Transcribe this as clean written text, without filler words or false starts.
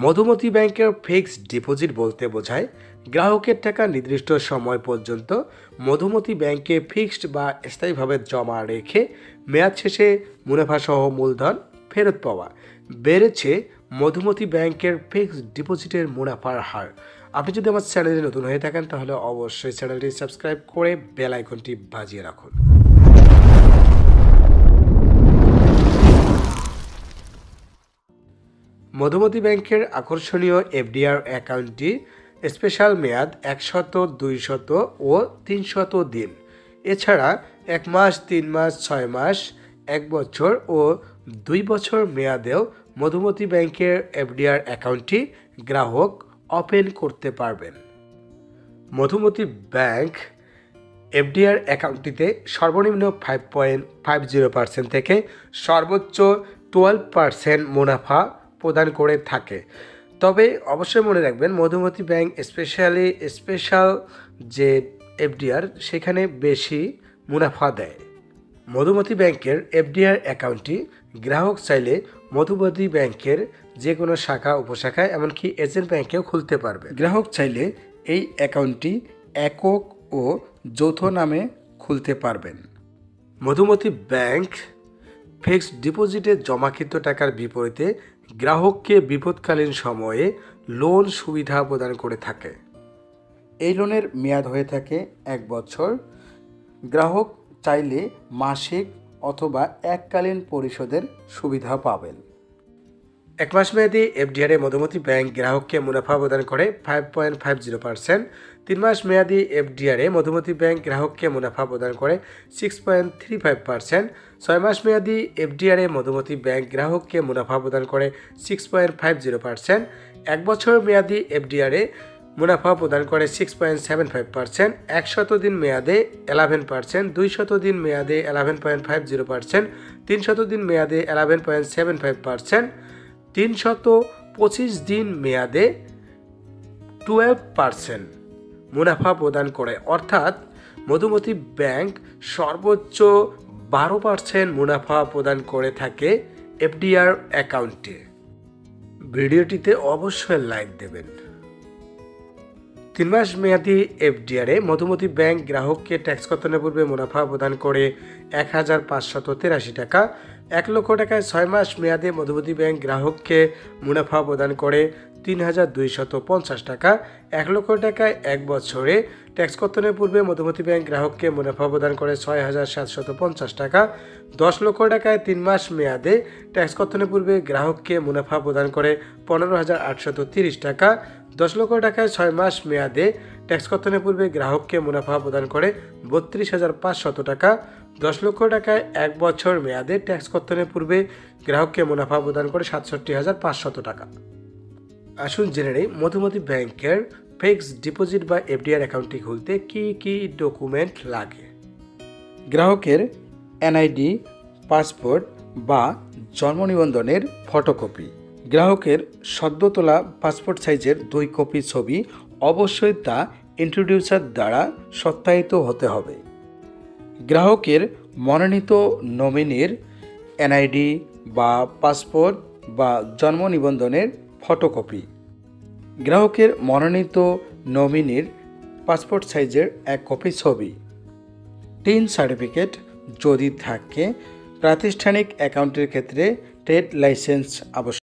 মধুমতি ব্যাংকের fixed deposit বলতে বোঝায় গ্রাহকের টাকা নির্দিষ্ট সময় পর্যন্ত মধুমতি ব্যাংকে ফিক্সড বা স্থায়ীভাবে জমা রেখে মেয়াদ শেষে মুনাফাসহ মূলধন ফেরত পাওয়া। বেড়েছে মধুমতি ব্যাংকের ফিক্সড ডিপোজিটের মুনাফার হার। আপনি যদি আমার চ্যানেলে নতুন হয়ে থাকেন তাহলে অবশ্যই চ্যানেলটি সাবস্ক্রাইব করে বেল আইকনটি বাজিয়ে রাখুন। মধুমতি ব্যাংকের আকর্ষণীয় এফডিআর অ্যাকাউন্টটি স্পেশাল মেয়াদ 100, 200 ও 300 দিন। এছাড়া 1 মাস, 3 মাস, 6 মাস, 1 বছর ও 2 বছর মেয়াদেও মধুমতি ব্যাংকের এফডিআর অ্যাকাউন্টটি গ্রাহক ওপেন করতে পারবেন। মধুমতি ব্যাংক এফডিআর অ্যাকাউন্টটিতে সর্বনিম্ন 5.50% থেকে সর্বোচ্চ 12% মুনাফা প্রদান করে থাকে। তবে অবশ্যই মনে রাখবেন মধুমতি ব্যাংক স্পেশাল যে এফডিআর সেখানে বেশি মুনাফা দেয়। মধুমতি ব্যাংকের এফডিআর অ্যাকাউন্টটি গ্রাহক চাইলে মধুমতি ব্যাংকের যে কোনো শাখা, উপশাখায়, এমনকি এজেন্ট ব্যাংকেও খুলতে পারবে। গ্রাহক চাইলে এই অ্যাকাউন্টটি একক ও যৌথ নামে খুলতে পারবেন। মধুমতি ব্যাংক ফিক্সড ডিপোজিটে জমাকৃত টাকার বিপরীতে গ্রাহককে বিপদকালীন সময়ে লোন সুবিধা প্রদান করে থাকে। এই লোনের মেয়াদ হয়ে থাকে 1 বছর। গ্রাহক চাইলে মাসিক অথবা এককালীন পরিশোধের সুবিধা পাবেন। 1 মাস মেয়াদি এফডিআরে মধুমতি ব্যাংক গ্রাহককে মুনাফা প্রদান করে 5.50%। 3 মাস মেয়াদি এফডিআরে মধুমতি ব্যাংক গ্রাহককে মুনাফা প্রদান করে 6.35%। 6 মাস মেয়াদি এফডিআরে মধুমতি ব্যাংক গ্রাহককে মুনাফা প্রদান করে 6.50%। 1 বছর মেয়াদি এফডিআরে মুনাফা প্রদান করে 6.75%। 100 দিন মেয়াদে 11%। 200 দিন মেয়াদে 11.50%। 300 দিন মেয়াদে 11.75%। 325 দিন মেয়াদে 12% মুনাফা প্রদান করে। অর্থাৎ মধুমতি ব্যাংক সর্বোচ্চ 12% মুনাফা প্রদান করে থাকে এফডিআর অ্যাকাউন্টে। ভিডিওটিতে অবশ্যই লাইক দেবেন। 3 মাস মেয়াদি এফডিআরে মধুমতি ব্যাংক গ্রাহককে ট্যাক্স কর্তনের পূর্বে মুনাফা প্রদান করে 1583 টাকা। 1 লক্ষ টাকায় 6 মাস মেয়াদে মধুমতি ব্যাংক গ্রাহককে মুনাফা প্রদান করে 3250 টাকা। 1 লক্ষ টাকায় 1 বছরে ট্যাক্স কর্তনের পূর্বে মধুমতি ব্যাংক গ্রাহককে মুনাফা প্রদান করে 6750 টাকা। 10 লক্ষ টাকায় 3 মাস মেয়াদে ট্যাক্স কর্তনের পূর্বে গ্রাহককে মুনাফা প্রদান করে 15830 টাকা। 10 লক্ষ টাকায় 6 মাস মেয়াদে ট্যাক্স কর্তনের পূর্বে গ্রাহককে মুনাফা প্রদান করে 32500 টাকা। 10 লক্ষ টাকায় 1 বছর মেয়াদে ট্যাক্স কর্তনের পূর্বে গ্রাহককে মুনাফা প্রদান করে 67500 টাকা। আসুন জেনে নেই মধুমতি ব্যাংকের ফিক্সড ডিপোজিট বা এফডিআর অ্যাকাউন্টটি খুলতে কি কি ডকুমেন্ট লাগে। গ্রাহকের এনআইডি, পাসপোর্ট বা জন্ম নিবন্ধনের ফটোকপি, গ্রাহকের সদ্য তোলা পাসপোর্ট সাইজের 2 কপি ছবি, অবশ্যই তা ইন্ট্রোডিউসার দ্বারা সত্যায়িত হতে হবে। গ্রাহকের মনোনীত নমিনির এনআইডি বা পাসপোর্ট বা জন্ম নিবন্ধনের ফটোকপি, গ্রাহকের মনোনীত নমিনির পাসপোর্ট সাইজের 1 কপি ছবি, টিন সার্টিফিকেট যদি থাকে, প্রাতিষ্ঠানিক অ্যাকাউন্টের ক্ষেত্রে ট্রেড লাইসেন্স আবশ্যক।